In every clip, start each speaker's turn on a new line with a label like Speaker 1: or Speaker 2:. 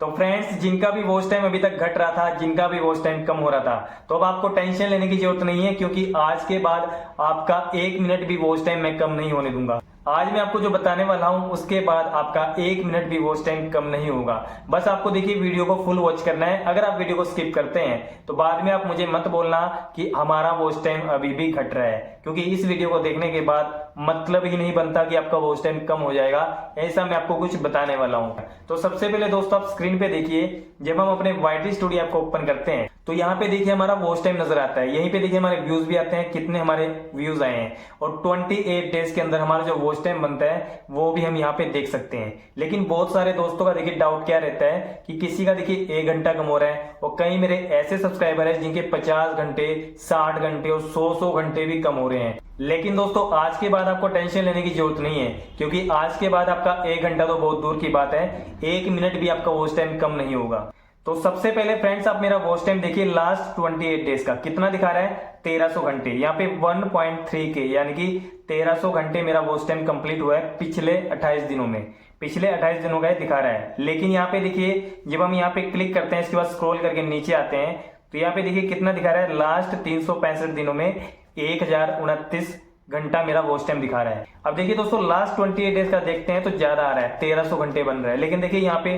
Speaker 1: तो फ्रेंड्स, जिनका भी वॉच टाइम अभी तक घट रहा था, जिनका भी वॉच टाइम कम हो रहा था, तो अब आपको टेंशन लेने की जरूरत नहीं है, क्योंकि आज के बाद आपका 1 मिनट भी वॉच टाइम मैं कम नहीं होने दूंगा। आज मैं आपको जो बताने वाला हूं उसके बाद आपका 1 मिनट भी वॉच टाइम कम नहीं होगा। बस आपको देखिए वीडियो को फुल वॉच करना है। अगर आप वीडियो को स्किप करते हैं तो बाद में आप मुझे मत बोलना कि हमारा वॉच टाइम अभी भी घट रहा है, क्योंकि इस वीडियो को देखने के बाद मतलब ही नहीं बनता कि आपका वॉच टाइम कम हो जाएगा। ऐसा मैं आपको कुछ बताने वाला हूं। तो सबसे पहले दोस्तों आप स्क्रीन पे देखिए, जब हम अपने YT स्टूडियो ऐप को ओपन करते हैं तो यहाँ पे देखिए हमारा वॉच टाइम नजर आता है। यहीं पे देखिए हमारे व्यूज भी आते हैं, कितने हमारे व्यूज आए हैं, और 28 डेज के अंदर हमारा जो वॉच टाइम बनता है वो भी हम यहाँ पे देख सकते हैं। लेकिन बहुत सारे दोस्तों का देखिए डाउट क्या रहता है कि किसी का देखिए 1 घंटा कम हो रहा है, और कई मेरे ऐसे सब्सक्राइबर है जिनके 50 घंटे, 60 घंटे और 100 घंटे भी कम हो रहे हैं। लेकिन दोस्तों आज के बाद आपको टेंशन लेने की जरूरत नहीं है, क्योंकि आज के बाद आपका 1 घंटा तो बहुत दूर की बात है, 1 मिनट भी आपका वॉच टाइम कम नहीं होगा। तो सबसे पहले फ्रेंड्स आप मेरा वॉच टाइम देखिए लास्ट 28 डेज का कितना दिखा रहा है, 1300 घंटे। यहाँ पे 1.3 के यानी कि 1300 घंटे मेरा वॉच टाइम कंप्लीट हुआ है पिछले 28 दिनों में। पिछले 28 दिनों का दिखा रहा है। लेकिन यहाँ पे देखिए जब हम यहाँ पे क्लिक करते हैं, इसके बाद स्क्रॉल करके नीचे आते हैं, तो यहाँ पे देखिए कितना दिखा रहा है, लास्ट 365 दिनों में 1029 घंटा मेरा वॉच टाइम दिखा रहा है। अब देखिए दोस्तों लास्ट 28 डेज का देखते हैं तो ज्यादा आ रहा है, 1300 घंटे बन रहा है। लेकिन देखिए यहाँ पे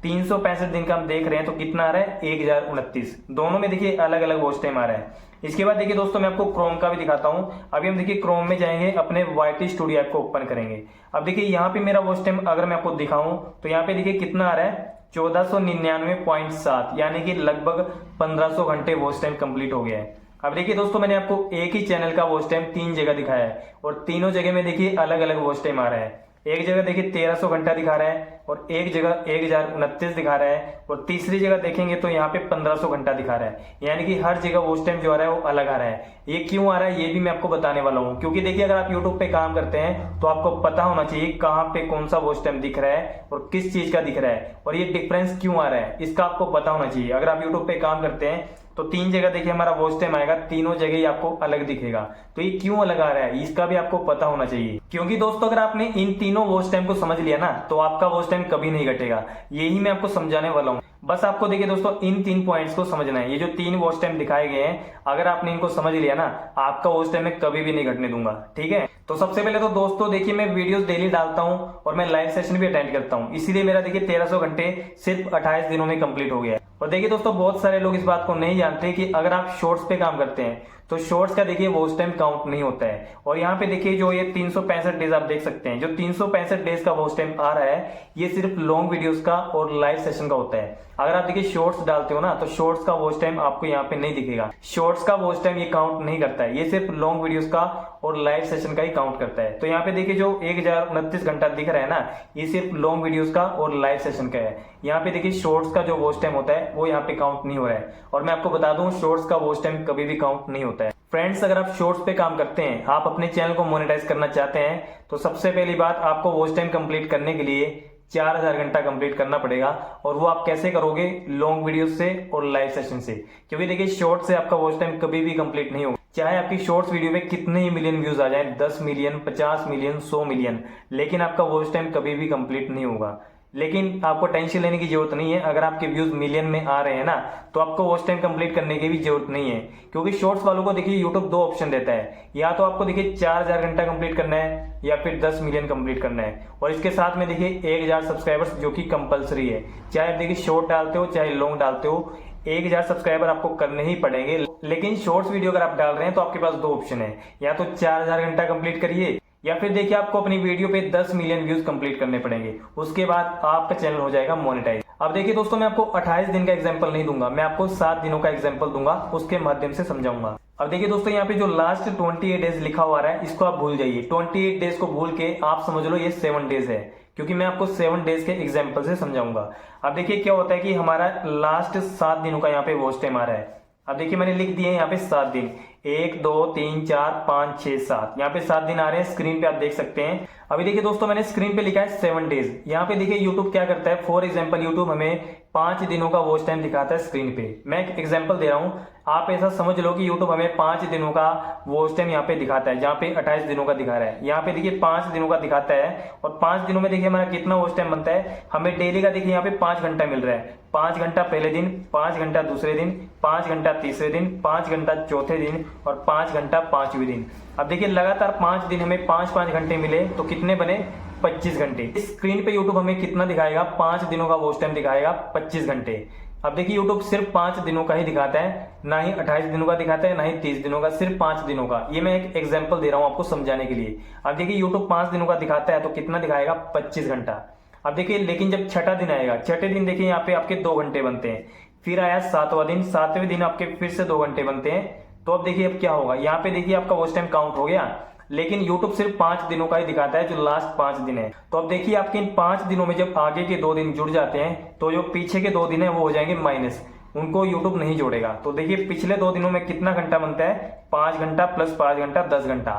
Speaker 1: 365 दिन का हम देख रहे हैं तो कितना आ रहा है, 1029। दोनों में देखिए अलग अलग वॉच टाइम आ रहा है। इसके बाद देखिए दोस्तों मैं आपको क्रोम का भी दिखाता हूं। अभी हम देखिए क्रोम में जाएंगे, अपने YT स्टूडियो ऐप को ओपन करेंगे। अब देखिए यहाँ पे मेरा वॉच टाइम अगर मैं आपको दिखाऊं तो यहाँ पे देखिए कितना आ रहा है, 1499.7, यानी कि लगभग 1500 घंटे वॉच टाइम कंप्लीट हो गया है। अब देखिए दोस्तों मैंने आपको एक ही चैनल का वॉच टाइम 3 जगह दिखाया है, और तीनों जगह में देखिए अलग अलग वॉच टाइम आ रहा है। एक जगह देखिए 1300 घंटा दिखा रहा है, और एक जगह 1029 दिखा रहा है, और तीसरी जगह देखेंगे तो यहाँ पे 1500 घंटा दिखा रहा है। यानी कि हर जगह वॉच टाइम जो आ रहा है वो अलग आ रहा है। ये क्यों आ रहा है ये भी मैं आपको बताने वाला हूँ, क्योंकि देखिए अगर आप यूट्यूब पे काम करते हैं तो आपको पता होना चाहिए कहाँ पे कौन सा वॉच टाइम दिख रहा है और किस चीज का दिख रहा है, और ये डिफरेंस क्यों आ रहा है इसका आपको पता होना चाहिए। अगर आप यूट्यूब पे काम करते हैं तो 3 जगह देखिए हमारा वॉच टाइम आएगा, तीनों जगह ही आपको अलग दिखेगा। तो ये क्यों अलग आ रहा है इसका भी आपको पता होना चाहिए, क्योंकि दोस्तों अगर आपने इन तीनों वॉच टाइम को समझ लिया ना तो आपका वॉच टाइम कभी नहीं घटेगा। यही मैं आपको समझाने वाला हूँ। बस आपको देखिए दोस्तों इन 3 पॉइंट्स को समझना है। ये जो 3 वॉच टाइम दिखाए गए हैं, अगर आपने इनको समझ लिया ना, आपका वॉच टाइम मैं कभी भी नहीं घटने दूंगा। ठीक है, तो सबसे पहले तो दोस्तों देखिए मैं वीडियोस डेली डालता हूं और मैं लाइव सेशन भी अटेंड करता हूं, इसीलिए मेरा देखिए 1300 घंटे सिर्फ 28 दिनों में कंप्लीट हो गया है। और देखिए दोस्तों बहुत सारे लोग इस बात को नहीं जानते कि अगर आप शॉर्ट्स पे काम करते हैं तो शॉर्ट्स का देखिए वॉच टाइम काउंट नहीं होता है। और यहाँ पे देखिए जो ये 365 डेज आप देख सकते हैं, जो 365 डेज का वॉच टाइम आ रहा है ये सिर्फ लॉन्ग वीडियोस का और लाइव सेशन का होता है। अगर आप देखिए शॉर्ट्स डालते हो ना तो शॉर्ट्स का वॉच टाइम आपको यहाँ पे नहीं दिखेगा। शॉर्ट्स का वॉच टाइम ये काउंट नहीं करता है, ये सिर्फ लॉन्ग वीडियोस का और लाइव सेशन का ही काउंट करता है। तो यहाँ पे देखिए जो 1029 घंटा दिख रहा है ना, ये सिर्फ लॉन्ग वीडियोस का और लाइव सेशन का है। यहाँ पे देखिए शॉर्ट्स का जो वॉच टाइम होता है वो यहाँ पे काउंट नहीं हो रहा है। और मैं आपको बता दूं शॉर्ट्स का वॉच टाइम कभी भी काउंट नहीं होता है। फ्रेंड्स अगर आप शॉर्ट्स पे काम करते हैं, आप अपने चैनल को मोनेटाइज करना चाहते हैं, तो सबसे पहली बात आपको वॉच टाइम कंप्लीट करने के लिए 4000 घंटा कंप्लीट करना पड़ेगा। और वो आप कैसे करोगे, लॉन्ग वीडियो से और लाइव सेशन से, क्योंकि देखिए शॉर्ट से आपका वॉच टाइम कभी भी कंप्लीट नहीं होगा। चाहे आपकी शॉर्ट्स वीडियो में कितने ही मिलियन व्यूज आ जाए, 10 मिलियन, 50 मिलियन, 100 मिलियन, लेकिन आपका वॉच टाइम कभी भी कंप्लीट नहीं होगा। लेकिन आपको टेंशन लेने की जरूरत नहीं है। अगर आपके व्यूज मिलियन में आ रहे हैं ना तो आपको वॉच टाइम कंप्लीट करने की भी जरूरत नहीं है, क्योंकि शॉर्ट्स वालों को देखिए यूट्यूब 2 ऑप्शन देता है, या तो आपको देखिए 4000 घंटा कंप्लीट करना है या फिर 10 मिलियन कंप्लीट करना है। और इसके साथ में देखिए 1000 सब्सक्राइबर्स जो कि कंपलसरी है, चाहे आप देखिए शॉर्ट डालते हो चाहे लॉन्ग डालते हो, 1000 सब्सक्राइबर आपको करने ही पड़ेंगे। लेकिन शॉर्ट्स वीडियो अगर आप डाल रहे हैं तो आपके पास 2 ऑप्शन है, या तो 4000 घंटा कंप्लीट करिए, या फिर देखिए आपको अपनी वीडियो पे 10 मिलियन व्यूज कंप्लीट करने पड़ेंगे। उसके बाद आपका चैनल हो जाएगा मोनेटाइज। अब देखिए दोस्तों मैं आपको 28 दिन का एग्जांपल नहीं दूंगा, मैं आपको 7 दिनों का एग्जांपल दूंगा, उसके माध्यम से समझाऊंगा। अब देखिए दोस्तों यहाँ पे जो लास्ट 28 डेज लिखा हुआ है इसको आप भूल जाइए। 28 डेज को भूल के आप समझ लो ये 7 डेज है, क्योंकि मैं आपको 7 डेज के एग्जाम्पल से समझाऊंगा। अब देखिए क्या होता है कि हमारा लास्ट 7 दिनों का यहाँ पे वॉच टाइम आ रहा है। अब देखिए मैंने लिख दिए यहाँ पे 7 दिन, 1 2 3 4 5 6 7, यहाँ पे 7 दिन आ रहे हैं, स्क्रीन पे आप देख सकते हैं। अभी देखिए दोस्तों मैंने स्क्रीन पे लिखा है 7 डेज। यहाँ पे देखिए यूट्यूब क्या करता है, फॉर एग्जांपल यूट्यूब हमें 5 दिनों का वॉच टाइम दिखाता है स्क्रीन पे। मैं एक एग्जांपल दे रहा हूं, आप ऐसा समझ लो कि YouTube हमें 5 दिनों का वॉच टाइम यहाँ पे दिखाता है, जहाँ पे 28 दिनों का दिखा रहा है। यहाँ पे देखिए 5 दिनों का दिखाता है, और 5 दिनों में देखिए हमारा कितना वॉच टाइम बनता है, हमें डेली का देखिए यहाँ पे 5 घंटा मिल रहा है। 5 घंटा पहले दिन, 5 घंटा दूसरे दिन, 5 घंटा तीसरे दिन, 5 घंटा चौथे दिन, और 5 घंटा पांचवें दिन। अब देखिए लगातार 5 दिन हमें 5-5 घंटे मिले, तो कितने बने, 25 घंटे। इस स्क्रीन पे YouTube हमें कितना दिखाएगा, 5 दिनों का वॉच टाइम दिखाएगा 25 घंटे। अब देखिए YouTube सिर्फ 5 दिनों का ही दिखाता है, ना ही 28 दिनों का दिखाता है, ना ही 30 दिनों का, सिर्फ 5 दिनों का। ये मैं एक एग्जांपल दे रहा हूं आपको समझाने के लिए। अब देखिए YouTube 5 दिनों का दिखाता है, तो कितना दिखाएगा, 25 घंटा। अब देखिए लेकिन जब छठा दिन आएगा, छठे दिन देखिए यहाँ पे आपके 2 घंटे बनते हैं। फिर आया 7वां दिन, 7वें दिन आपके फिर से 2 घंटे बनते हैं। तो अब देखिए अब क्या होगा, यहाँ पे देखिए आपका वॉच टाइम काउंट हो गया, लेकिन YouTube सिर्फ 5 दिनों का ही दिखाता है, जो लास्ट 5 दिन है। तो अब देखिए आपके इन 5 दिनों में जब आगे के 2 दिन जुड़ जाते हैं, तो जो पीछे के 2 दिन है वो हो जाएंगे माइनस, उनको YouTube नहीं जोड़ेगा। तो देखिए पिछले 2 दिनों में कितना घंटा बनता है, 5 घंटा प्लस 5 घंटा 10 घंटा।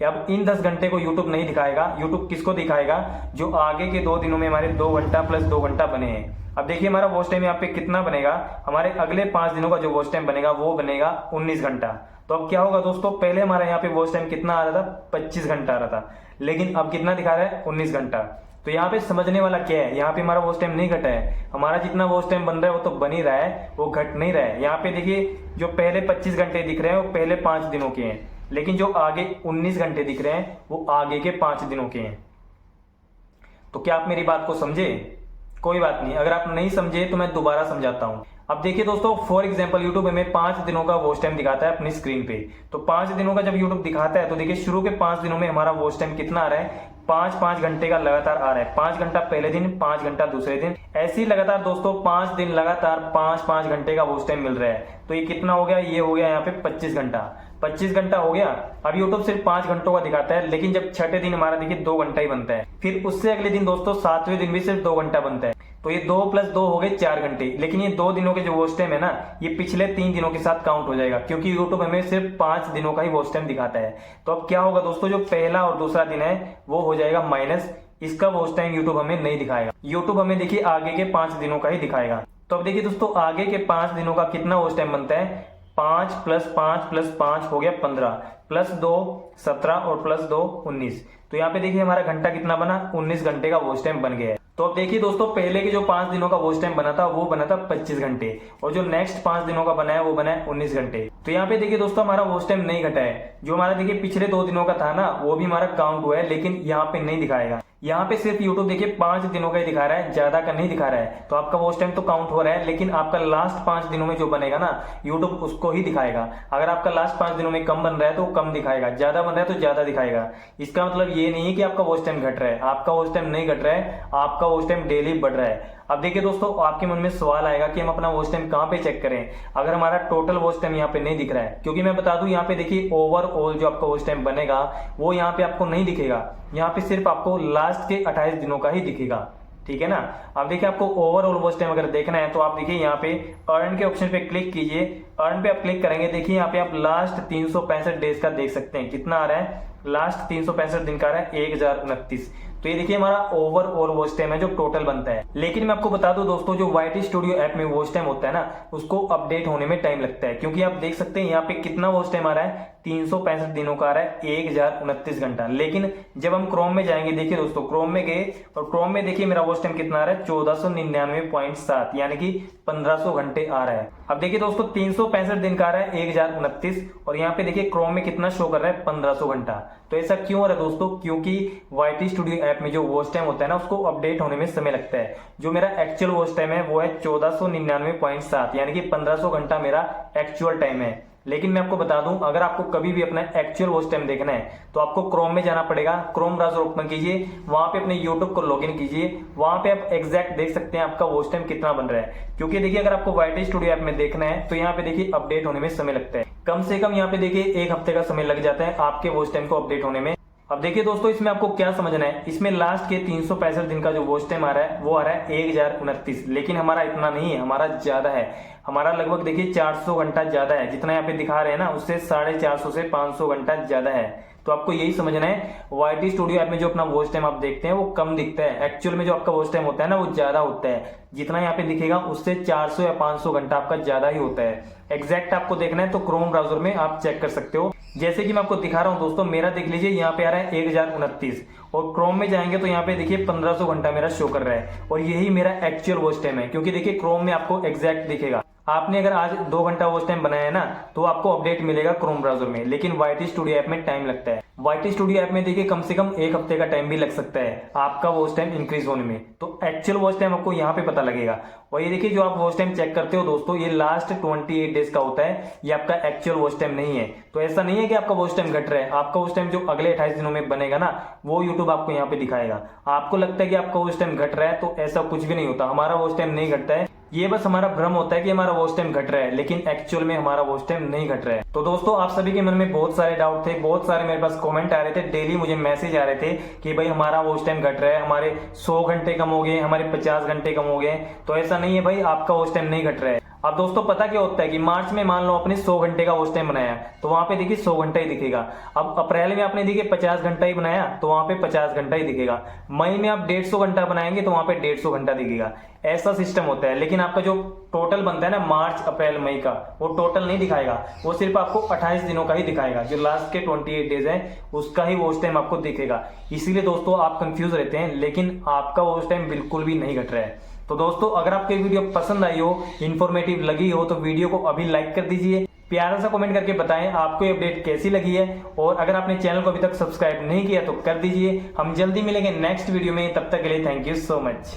Speaker 1: अब इन 10 घंटे को YouTube नहीं दिखाएगा, YouTube किसको दिखाएगा, जो आगे के 2 दिनों में हमारे 2 घंटा प्लस 2 घंटा बने हैं। अब देखिए हमारा वॉच टाइम यहाँ पे कितना बनेगा, हमारे अगले 5 दिनों का जो वॉच टाइम बनेगा वो बनेगा 19 घंटा। तो अब क्या होगा दोस्तों, पहले हमारा यहाँ पे वॉच टाइम कितना आ रहा था, 25 घंटा आ रहा था, लेकिन अब कितना दिखा रहा है, 19 घंटा। तो यहाँ पे समझने वाला क्या है, यहाँ पे हमारा वॉच टाइम नहीं घटा है, हमारा जितना वॉच टाइम बन रहा है वो तो बन ही रहा है, वो घट नहीं रहा है। यहाँ पे देखिए जो पहले 25 घंटे दिख रहे हैं वो पहले 5 दिनों के हैं, लेकिन जो आगे 19 घंटे दिख रहे हैं वो आगे के 5 दिनों के हैं। तो क्या आप मेरी बात को समझे? कोई बात नहीं, अगर आप नहीं समझे तो मैं दोबारा समझाता हूं। अब देखिए दोस्तों, फॉर एग्जांपल YouTube हमें 5 दिनों का वॉच टाइम दिखाता है अपनी स्क्रीन पे। तो 5 दिनों का जब YouTube दिखाता है, तो देखिए शुरू के 5 दिनों में हमारा वॉच टाइम कितना आ रहा है, 5-5 घंटे का लगातार आ रहा है। 5 घंटा पहले दिन, 5 घंटा दूसरे दिन, ऐसे ही लगातार दोस्तों 5 दिन लगातार 5-5 घंटे का वॉच टाइम मिल रहा है। तो ये कितना हो गया, ये हो गया यहाँ पे 25 घंटा। 25 घंटा हो गया। अब YouTube सिर्फ 5 घंटों का दिखाता है, लेकिन जब छठे दिन हमारा देखिए 2 घंटा ही बनता है। फिर उससे अगले दिन दोस्तों 7वें दिन भी सिर्फ 2 घंटा बनता है। तो ये 2 + 2 हो गए 4 घंटे। लेकिन ये 2 दिनों के जो वॉच टाइम है ना, ये पिछले 3 दिनों के साथ काउंट हो जाएगा, क्योंकि YouTube हमें सिर्फ 5 दिनों का ही वॉच टाइम दिखाता है। तो अब क्या होगा दोस्तों, जो पहला और दूसरा दिन है वो हो जाएगा माइनस, इसका वॉच टाइम YouTube हमें नहीं दिखाएगा। YouTube हमें देखिए आगे के 5 दिनों का ही दिखाएगा। तो अब देखिए दोस्तों, आगे के 5 दिनों का कितना वॉच टाइम बनता है, 5 + 5 + 5 हो गया 15, प्लस 2 17 और प्लस 2 19। तो यहाँ पे देखिए हमारा घंटा कितना बना, 19 घंटे का वॉच टाइम बन गया है। तो अब देखिए दोस्तों, पहले के जो 5 दिनों का वॉच टाइम बना था वो बना था 25 घंटे, और जो नेक्स्ट 5 दिनों का बना है वो बना है 19 घंटे। तो यहाँ पे देखिए दोस्तों, हमारा वॉच टाइम नहीं घटा है। जो हमारा देखिए पिछले 2 दिनों का था ना, वो भी हमारा काउंट हुआ है, लेकिन यहाँ पे नहीं दिखाएगा। यहाँ पे सिर्फ YouTube देखिए 5 दिनों का ही दिखा रहा है, ज्यादा का नहीं दिखा रहा है। तो आपका वॉच टाइम तो काउंट हो रहा है, लेकिन आपका लास्ट 5 दिनों में जो बनेगा ना, YouTube उसको ही दिखाएगा। अगर आपका लास्ट 5 दिनों में कम बन रहा है तो कम दिखाएगा, ज्यादा बन रहा है तो ज्यादा दिखाएगा। इसका मतलब ये नहीं है कि आपका वॉच टाइम घट रहा है, आपका वॉच टाइम नहीं घट रहा है, आपका वॉच टाइम डेली बढ़ रहा है। अब देखिए दोस्तों, आपके मन में सवाल आएगा कि हम अपना वॉच टाइम कहाँ पे चेक करें, अगर हमारा टोटल वॉच टाइम यहाँ पे नहीं दिख रहा है। क्योंकि मैं बता दूं, यहाँ पे देखिए ओवरऑल जो आपका वॉच टाइम बनेगा वो यहाँ पे आपको नहीं दिखेगा, यहाँ पे सिर्फ आपको लास्ट के 28 दिनों का ही दिखेगा। ठीक है ना। अब देखिए आपको ओवरऑल वॉच टाइम अगर देखना है तो आप देखिए यहाँ पे अर्न के ऑप्शन पे क्लिक कीजिए। अर्न पे आप क्लिक करेंगे, देखिए यहाँ पे आप लास्ट 365 डेज का देख सकते हैं कितना आ रहा है, लास्ट 365 दिन का आ रहा है 1029। तो ये देखिए हमारा ओवरऑल वॉच टाइम है जो टोटल बनता है। लेकिन मैं आपको बता दूं दोस्तों, जो YT स्टूडियो ऐप में वॉच टाइम होता है ना, उसको अपडेट होने में टाइम लगता है। क्योंकि आप देख सकते हैं यहाँ पे कितना वॉच टाइम आ रहा है, 365 दिनों का आ रहा है 1029 घंटा। लेकिन जब हम क्रोम में जाएंगे, देखिए दोस्तों क्रोम में गए और क्रोम में देखिए मेरा वॉच टाइम कितना आ रहा है, 1499.7 यानी कि 1500 घंटे आ रहा है। अब देखिए दोस्तों 365 दिन का आ रहा है 1029, और यहाँ पे देखिए क्रोम में कितना शो कर रहा है, 1500 घंटा। तो ऐसा क्यों हो रहा है दोस्तों, क्योंकि YT स्टूडियो ऐप में जो वॉच टाइम होता है ना, उसको अपडेट होने में समय लगता है। जो मेरा एक्चुअल वॉच टाइम है वो है 1499.7 यानी कि 1500 घंटा मेरा एक्चुअल टाइम है। लेकिन मैं आपको बता दूं, अगर आपको कभी भी अपना एक्चुअल वॉच टाइम देखना है तो आपको क्रोम में जाना पड़ेगा। क्रोम ब्राउजर ओपन कीजिए, वहां पे अपने YouTube को लॉगिन कीजिए, वहां पे आप एग्जैक्ट देख सकते हैं आपका वॉच टाइम कितना बन रहा है। क्योंकि देखिए अगर आपको YT स्टूडियो ऐप में देखना है तो यहाँ पे देखिए अपडेट होने में समय लगता है, कम से कम यहाँ पे देखिए 1 हफ्ते का समय लग जाता है आपके वॉच टाइम को अपडेट होने में। अब देखिए दोस्तों, इसमें आपको क्या समझना है, इसमें लास्ट के 365 दिन का जो वॉच टाइम आ रहा है वो आ रहा है 1029। लेकिन हमारा इतना नहीं है, हमारा ज्यादा है, हमारा लगभग देखिए 400 घंटा ज्यादा है। जितना यहाँ पे दिखा रहे हैं ना, उससे 450 से 500 घंटा ज्यादा है। तो आपको यही समझना है, YT स्टूडियो ऐप में जो अपना वॉच टाइम आप देखते हैं वो कम दिखता है, एक्चुअल में जो आपका वॉच टाइम होता है ना वो ज्यादा होता है। जितना यहाँ पे दिखेगा उससे 400 या 500 घंटा आपका ज्यादा ही होता है। एग्जैक्ट आपको देखना है तो क्रोम ब्राउजर में आप चेक कर सकते हो। जैसे कि मैं आपको दिखा रहा हूं दोस्तों, मेरा देख लीजिए यहाँ पे आ रहा है 1029 और क्रोम में जाएंगे तो यहाँ पे देखिए 1500 घंटा मेरा शो कर रहा है और यही मेरा एक्चुअल वॉच टाइम है। क्योंकि देखिए क्रोम में आपको एग्जैक्ट दिखेगा। आपने अगर आज 2 घंटा वॉच टाइम बनाया है ना तो आपको अपडेट मिलेगा क्रोम ब्राउजर में, लेकिन YT स्टूडियो ऐप में टाइम लगता है। YT स्टूडियो ऐप में देखिए कम से कम 1 हफ्ते का टाइम भी लग सकता है आपका वॉच टाइम इंक्रीज होने में। तो एक्चुअल वॉच टाइम आपको यहाँ पे पता लगेगा। और ये देखिए जो आप वॉच टाइम चेक करते हो दोस्तों, ये लास्ट 28 डेज का होता है, ये आपका एक्चुअल वॉच टाइम नहीं है। तो ऐसा नहीं है कि आपका वॉच टाइम घट रहा है, आपका वॉच टाइम जो अगले 28 दिनों में बनेगा ना वो यूट्यूब आपको यहाँ पे दिखाएगा। आपको लगता है कि आपका वॉच टाइम घट रहा है, तो ऐसा कुछ भी नहीं होता। हमारा वॉच टाइम नहीं घटता है, ये बस हमारा भ्रम होता है कि हमारा वॉच टाइम घट रहा है, लेकिन एक्चुअल में हमारा वॉच टाइम नहीं घट रहा है। तो दोस्तों आप सभी के मन में बहुत सारे डाउट थे, बहुत सारे मेरे पास कमेंट आ रहे थे, डेली मुझे मैसेज आ रहे थे कि भाई हमारा वॉच टाइम घट रहा है, हमारे 100 घंटे कम हो गए, हमारे 50 घंटे कम हो गए। तो ऐसा नहीं है भाई, आपका वॉच टाइम नहीं घट रहा है। अब दोस्तों पता क्या होता है कि मार्च में मान लो आपने 100 घंटे का वॉच टाइम बनाया तो वहां पे देखिए 100 घंटा ही दिखेगा। अब अप्रैल में आपने देखिए 50 घंटा ही बनाया तो वहां पे 50 घंटा ही दिखेगा। मई में आप 150 घंटा बनाएंगे तो वहां पे 150 घंटा दिखेगा। ऐसा सिस्टम होता है। लेकिन आपका जो टोटल बनता है ना मार्च अप्रैल मई का, वो टोटल नहीं दिखाएगा, वो सिर्फ आपको 28 दिनों का ही दिखाएगा। जो लास्ट के 28 डेज है उसका ही वॉच टाइम आपको दिखेगा। इसीलिए दोस्तों आप कंफ्यूज रहते हैं, लेकिन आपका वॉच टाइम बिल्कुल भी नहीं घट रहा है। तो दोस्तों अगर आपको ये वीडियो पसंद आई हो, इंफॉर्मेटिव लगी हो, तो वीडियो को अभी लाइक कर दीजिए। प्यारा सा कमेंट करके बताएं आपको ये अपडेट कैसी लगी है, और अगर आपने चैनल को अभी तक सब्सक्राइब नहीं किया तो कर दीजिए। हम जल्दी मिलेंगे नेक्स्ट वीडियो में, तब तक के लिए थैंक यू सो मच।